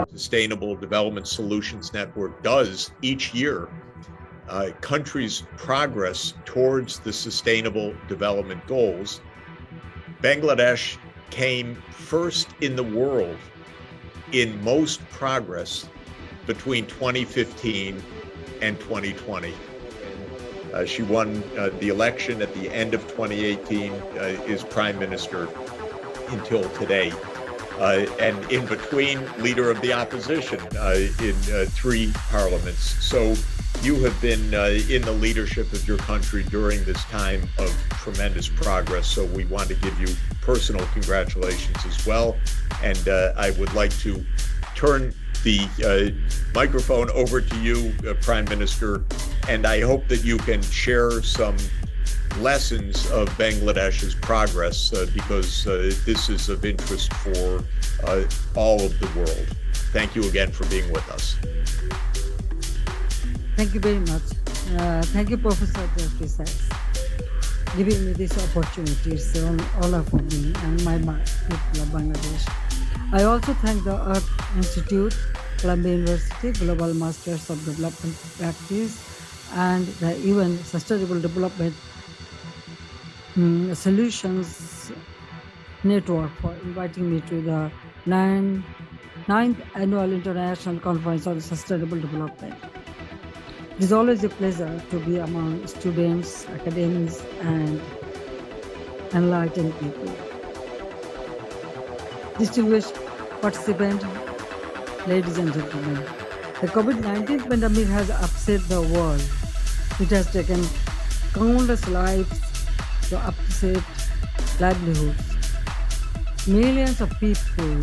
Sustainable Development Solutions Network does each year, countries' progress towards the Sustainable Development Goals. Bangladesh came first in the world in most progress between 2015 and 2020. She won the election at the end of 2018, is Prime Minister until today. And in between, leader of the opposition in 3 parliaments. So you have been in the leadership of your country during this time of tremendous progress. So we want to give you personal congratulations as well. And I would like to turn the microphone over to you, Prime Minister, and I hope that you can share some lessons of Bangladesh's progress because this is of interest for all of the world. Thank you again for being with us. Thank you very much. Thank you, Professor Jeffrey Sachs, giving me this opportunity. It's an honor for me and my people of Bangladesh. I also thank the Earth Institute, Columbia University, Global Masters of Development Practice, and the UN Sustainable Development Solutions Network for inviting me to the 9th Annual International Conference on Sustainable Development. It is always a pleasure to be among students, academics, and enlightened people. Distinguished participants, ladies and gentlemen, the COVID-19 pandemic has upset the world. It has taken countless lives to upset livelihoods. Millions of people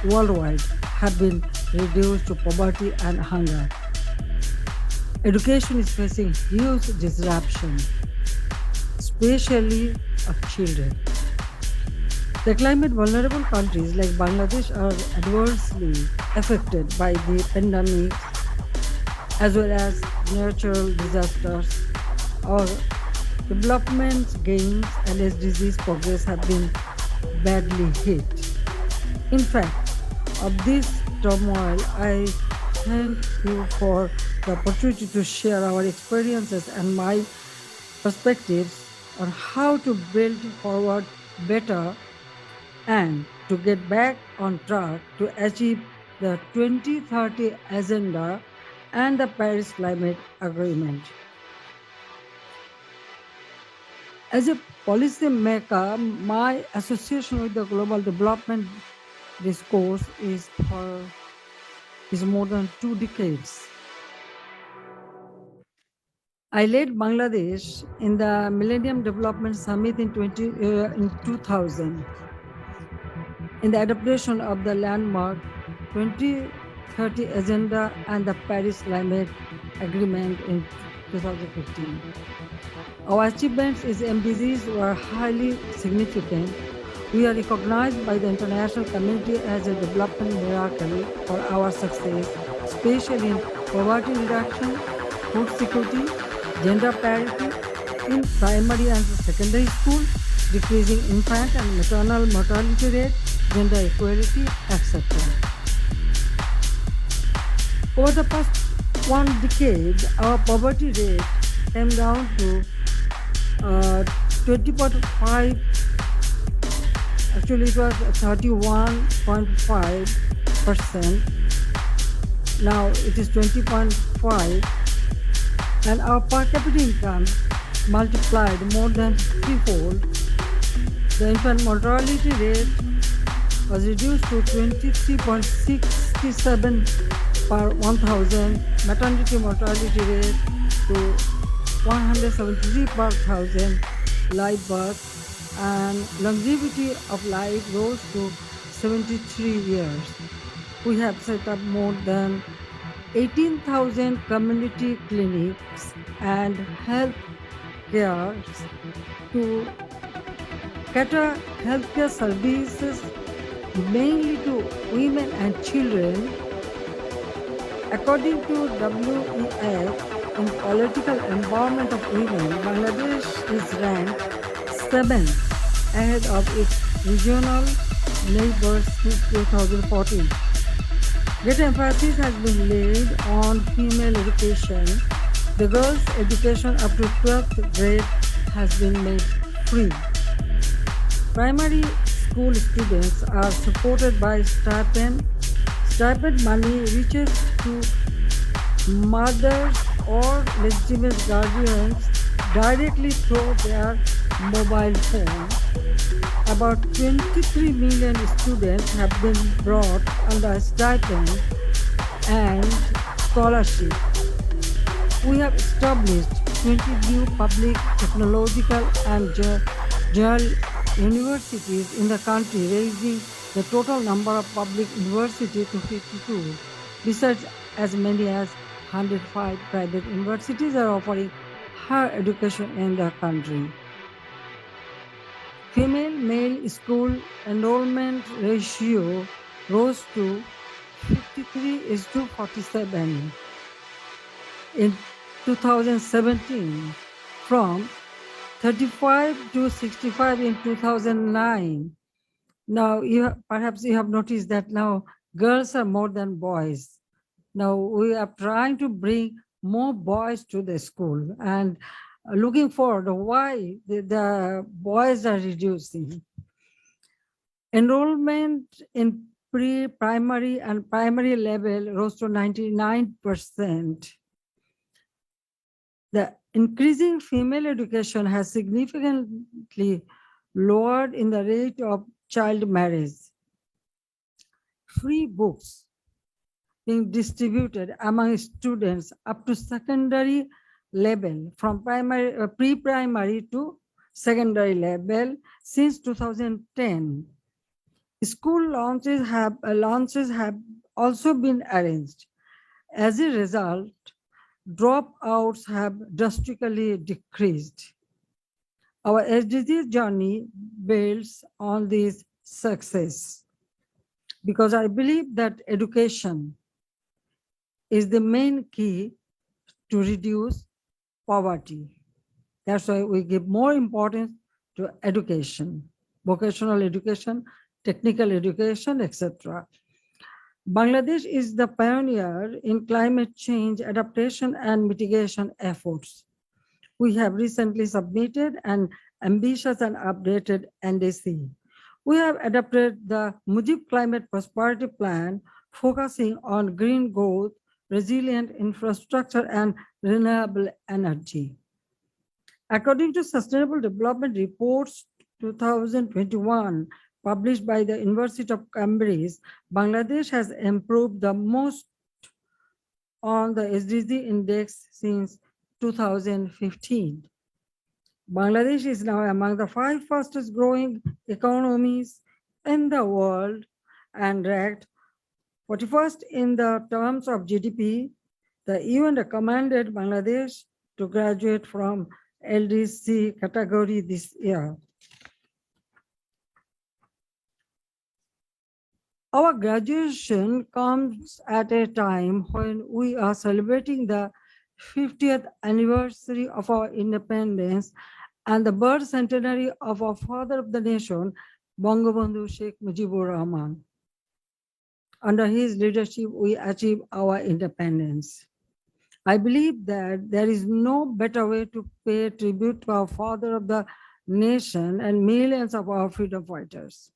worldwide have been reduced to poverty and hunger. Education is facing huge disruption, especially of children. The climate vulnerable countries like Bangladesh are adversely affected by the pandemic as well as natural disasters. Our development gains and SDGs progress have been badly hit. In fact, of this turmoil, I thank you for the opportunity to share our experiences and my perspectives on how to build forward better and to get back on track to achieve the 2030 Agenda and the Paris Climate Agreement. As a policy maker, my association with the global development discourse is more than 2 decades. I led Bangladesh in the Millennium Development Summit in 2000, in the adaptation of the landmark 2030 Agenda and the Paris Climate Agreement in 2015. Our achievements as MDGs were highly significant. We are recognized by the international community as a development miracle for our success, especially in poverty reduction, food security, gender parity in primary and secondary school, decreasing infant and maternal mortality rate, gender equality, etc. Over the past 1 decade, our poverty rate came down to 20.5. Actually, it was 31.5%. Now it is 20.5, and our per capita income multiplied more than 3-fold. The infant mortality rate was reduced to 23.67 per 1,000, maternity mortality rate to 173 per 1,000 live birth, and longevity of life rose to 73 years. We have set up more than 18,000 community clinics and health care to cater healthcare services mainly to women and children. According to WEF, in political empowerment of women, Bangladesh is ranked 7th ahead of its regional neighbors since 2014. Great emphasis has been laid on female education. The girls' education up to 12th grade has been made free. Primary school students are supported by stipend. Stipend money reaches to mothers or legitimate guardians directly through their mobile phone. About 23 million students have been brought under stipend and scholarship. We have established 20 new public, technological, and general universities in the country, raising the total number of public universities to 52. Besides, as many as 105 private universities are offering higher education in the country. Female-male school enrollment ratio rose to 53:47 in 2017 from 35 to 65 in 2009. Now, perhaps you have noticed that now girls are more than boys. Now we are trying to bring more boys to the school and looking forward why the boys are reducing. Enrollment in pre-primary and primary level rose to 99%. The increasing female education has significantly lowered in the rate of child marriage. Free books being distributed among students up to secondary level from pre-primary to secondary level since 2010. School launches have also been arranged. As a result, dropouts have drastically decreased. Our SDG journey builds on this success because I believe that education is the main key to reduce poverty. That's why we give more importance to education, vocational education, technical education, etc. Bangladesh is the pioneer in climate change adaptation and mitigation efforts. We have recently submitted an ambitious and updated NDC. We have adopted the Mujib Climate Prosperity Plan, focusing on green growth, resilient infrastructure, and renewable energy. According to Sustainable Development Reports 2021, published by the University of Cambridge, Bangladesh has improved the most on the SDG index since 2015. Bangladesh is now among the 5 fastest growing economies in the world and ranked 41st in the terms of GDP. The UN recommended Bangladesh to graduate from LDC category this year. Our graduation comes at a time when we are celebrating the 50th anniversary of our independence and the birth centenary of our father of the nation, Bangabandhu Sheikh Mujibur Rahman. Under his leadership, we achieved our independence. I believe that there is no better way to pay tribute to our father of the nation and millions of our freedom fighters.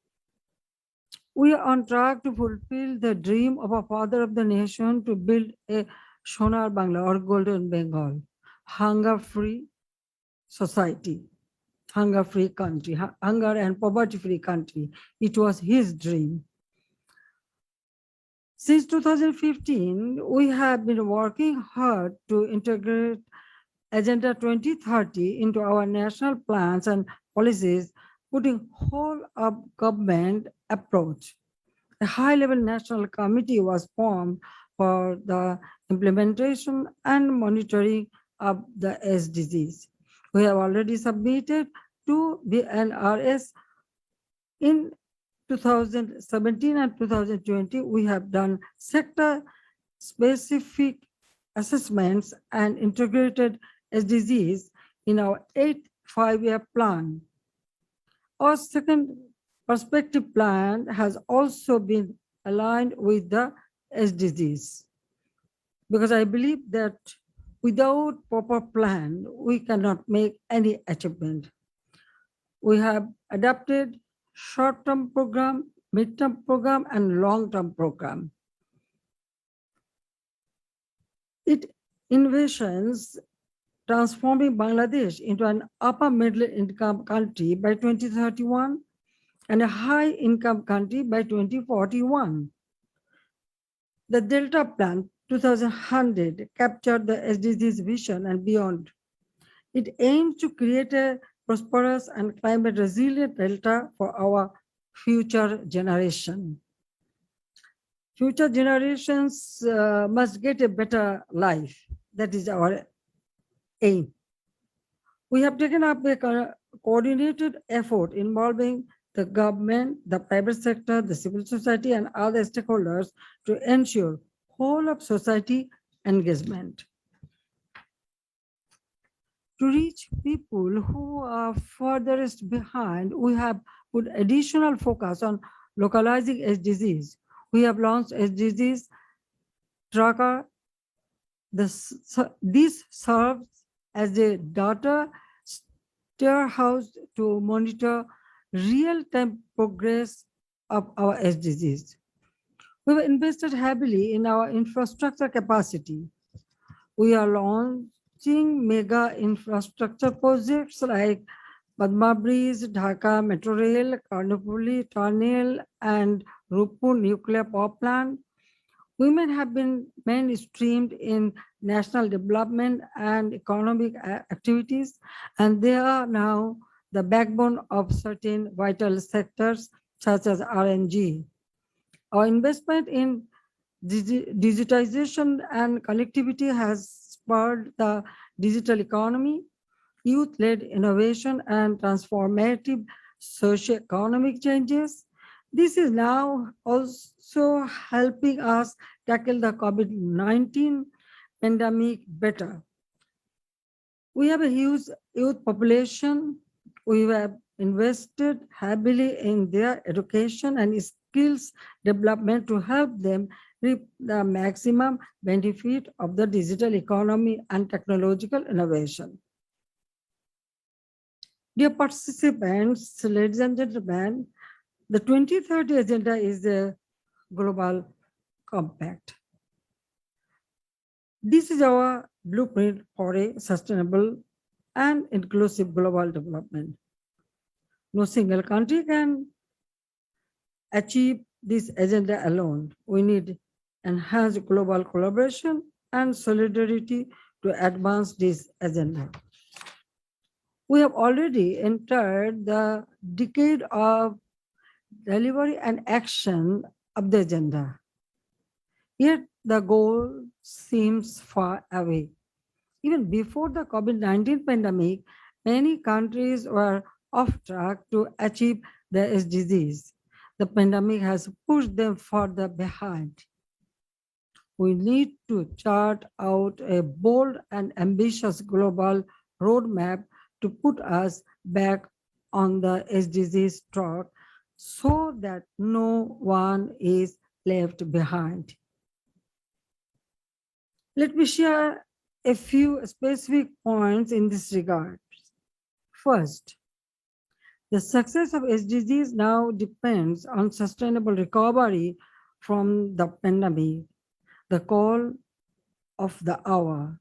We are on track to fulfill the dream of our father of the nation to build a Sonar Bangla or Golden Bengal, hunger-free society, hunger-free country, hunger and poverty-free country. It was his dream. Since 2015, we have been working hard to integrate Agenda 2030 into our national plans and policies, putting whole of government approach. A high-level national committee was formed for the implementation and monitoring of the SDGs. We have already submitted to the NRS in 2017 and 2020. We have done sector-specific assessments and integrated SDGs in our 8th five-year plan. Our second perspective plan has also been aligned with the SDGs, because I believe that without proper plan, we cannot make any achievement. We have adapted short-term program, mid-term program, and long-term program. It envisions transforming Bangladesh into an upper middle income country by 2031 and a high income country by 2041. The Delta Plan 2100 captured the SDGs vision and beyond. It aims to create a prosperous and climate resilient Delta for our future generation. Future generations must get a better life. That is our aim. We have taken up a coordinated effort involving the government, the private sector, the civil society, and other stakeholders to ensure whole of society engagement. To reach people who are furthest behind, we have put additional focus on localizing SDGs. We have launched SDGs tracker. This serves as a data storehouse to monitor real-time progress of our SDGs. We've invested heavily in our infrastructure capacity. We are launching mega infrastructure projects like Padma Bridge, Dhaka Metro Rail, Karnopoli Tunnel, and Rupur Nuclear Power Plant. Women have been mainstreamed in national development and economic activities, and they are now the backbone of certain vital sectors such as RNG. Our investment in digitization and connectivity has spurred the digital economy, youth-led innovation, and transformative socio-economic changes. This is now also helping us tackle the COVID-19 pandemic better. We have a huge youth population. We have invested heavily in their education and skills development to help them reap the maximum benefit of the digital economy and technological innovation. Dear participants, ladies and gentlemen, the 2030 Agenda is a global compact. This is our blueprint for a sustainable and inclusive global development. No single country can achieve this agenda alone. We need enhanced global collaboration and solidarity to advance this agenda. We have already entered the decade of delivery and action of the agenda. Yet the goal seems far away. Even before the COVID-19 pandemic, many countries were off track to achieve the SDGs. The pandemic has pushed them further behind. We need to chart out a bold and ambitious global roadmap to put us back on the SDGs track so that no one is left behind. Let me share a few specific points in this regard. First, the success of SDGs now depends on sustainable recovery from the pandemic, the call of the hour,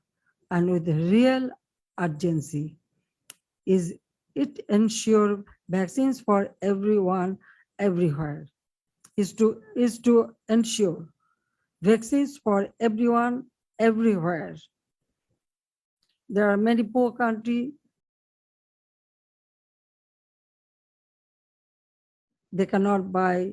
and with real urgency is it ensure vaccines for everyone, everywhere, is to ensure vaccines for everyone, everywhere. There are many poor countries. They cannot buy